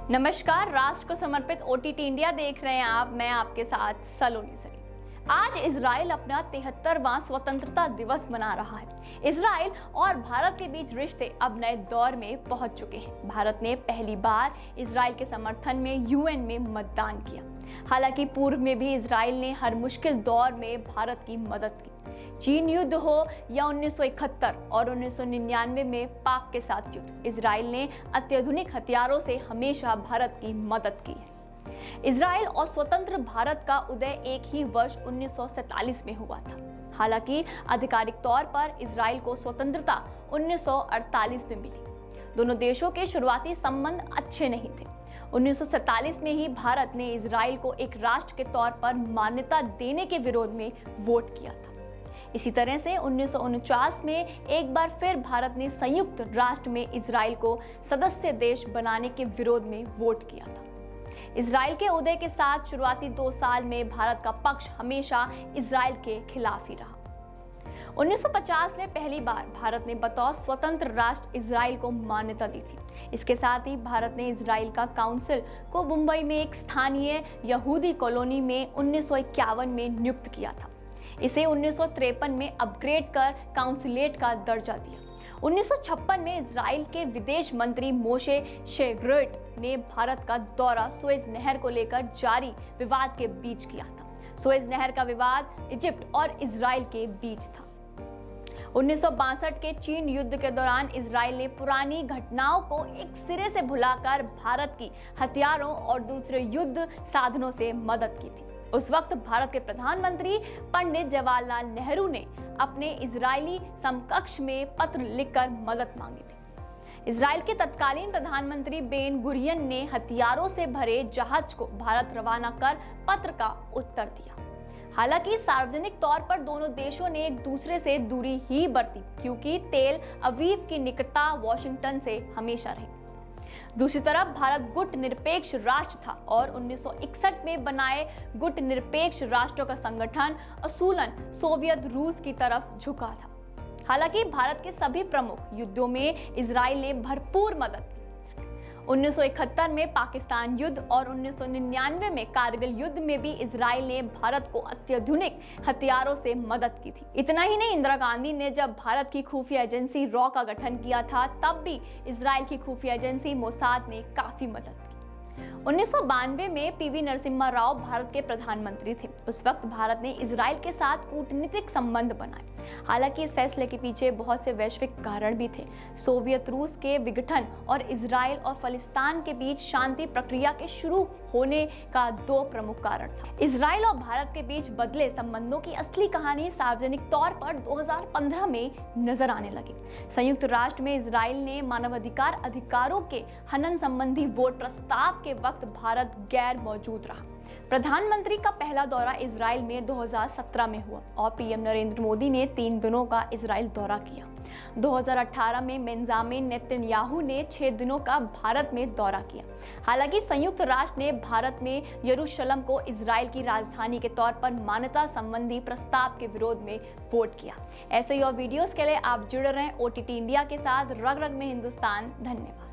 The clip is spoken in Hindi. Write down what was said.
नमस्कार, राष्ट्र को समर्पित ओटीटी इंडिया देख रहे हैं आप। मैं आपके साथ सलोनी सरी। आज इजराइल अपना 73वां स्वतंत्रता दिवस मना रहा है। इजराइल और भारत के बीच रिश्ते अब नए दौर में पहुंच चुके हैं। भारत ने पहली बार इजराइल के समर्थन में यूएन में मतदान किया। हालांकि पूर्व में भी इजराइल ने हर मुश्किल दौर में भारत की मदद की। चीन युद्ध हो या 1971 और 1999 में पाक के साथ युद्ध, इजराइल ने अत्याधुनिक हथियारों से हमेशा भारत की मदद की है। इजराइल और स्वतंत्र भारत का उदय एक ही वर्ष 1947 में हुआ था। हालांकि आधिकारिक तौर पर इजराइल को स्वतंत्रता 1948 में मिली। दोनों देशों के शुरुआती संबंध अच्छे नहीं थे। 1947 में ही भारत ने इजराइल को एक राष्ट्र के तौर पर मान्यता देने के विरोध में वोट किया था। इसी तरह से 1949 में एक बार फिर भारत ने संयुक्त राष्ट्र में इजराइल को सदस्य देश बनाने के विरोध में वोट किया था। इजराइल के उदय के साथ शुरुआती 2 साल में भारत का पक्ष हमेशा इजराइल के खिलाफ ही रहा। 1950 में पहली बार भारत ने बतौर स्वतंत्र राष्ट्र इजराइल को मान्यता दी थी। इसके साथ ही भारत ने इजराइल का काउंसिल को मुंबई में एक स्थानीय यहूदी कॉलोनी में 1951 में नियुक्त किया था। इसे 1953 में अपग्रेड कर काउंसिलेट का दर्जा दिया। 1956 में इजराइल के विदेश मंत्री मोशे शेग्रेट ने भारत का दौरा सुएज नहर को लेकर जारी विवाद के बीच किया था। सुएज नहर का विवाद इजिप्ट और इजराइल के बीच था। 1962 के चीन युद्ध के दौरान इजराइल ने पुरानी घटनाओं को एक सिरे से भुलाकर भारत की हथियारों और दूसरे युद्ध साधनों से मदद की थी। उस वक्त भारत के प्रधानमंत्री पंडित जवाहरलाल नेहरू ने अपने इजरायली समकक्ष में पत्र लिखकर मदद मांगी थी। इजराइल के तत्कालीन प्रधानमंत्री बेन गुरियन ने हथियारों से भरे जहाज को भारत रवाना कर पत्र का उत्तर दिया। हालांकि सार्वजनिक तौर पर दोनों देशों ने एक दूसरे से दूरी ही बरती, क्योंकि तेल अवीव की निकटता वॉशिंगटन से हमेशा रही। दूसरी तरफ भारत गुट निरपेक्ष राष्ट्र था और 1961 में बनाए गुट निरपेक्ष राष्ट्रों का संगठन असूलन सोवियत रूस की तरफ झुका था। हालांकि भारत के सभी प्रमुख युद्धों में इजराइल ने भरपूर मदद की। 1971 में पाकिस्तान युद्ध और 1999 में कारगिल युद्ध में भी इजराइल ने भारत को अत्याधुनिक हथियारों से मदद की थी। इतना ही नहीं, इंदिरा गांधी ने जब भारत की खुफिया एजेंसी रॉ का गठन किया था, तब भी इजराइल की खुफिया एजेंसी मोसाद ने काफी मदद की। 1992 में पीवी नरसिम्हा राव भारत के प्रधानमंत्री थे। उस वक्त भारत ने इजराइल के साथ कूटनीतिक संबंध बनाए। हालांकि इस फैसले के पीछे बहुत से वैश्विक कारण भी थे। सोवियत रूस के विघटन और इजराइल और फलिस्तीन के बीच शांति प्रक्रिया के शुरू होने का 2 प्रमुख कारण था। इजराइल और भारत के बीच बदले संबंधों की असली कहानी सार्वजनिक तौर पर 2015 में नजर आने लगी। संयुक्त राष्ट्र में इजराइल ने मानवाधिकार अधिकारों के हनन संबंधी वोट प्रस्ताव के वक्त भारत गैर मौजूद रहा। प्रधानमंत्री का पहला दौरा इजराइल में 2017 में हुआ और पीएम नरेंद्र मोदी ने 3 दिनों का इजराइल दौरा किया। 2018 में बेंजामिन नेतन्याहू ने 6 दिनों का भारत में दौरा किया। हालांकि संयुक्त राष्ट्र ने भारत में यरूशलेम को इजराइल की राजधानी के तौर पर मान्यता संबंधी प्रस्ताव के विरोध में वोट किया। ऐसे ही और वीडियोस के लिए आप जुड़े रहें ओटीटी इंडिया के साथ। रग रग में हिंदुस्तान। धन्यवाद।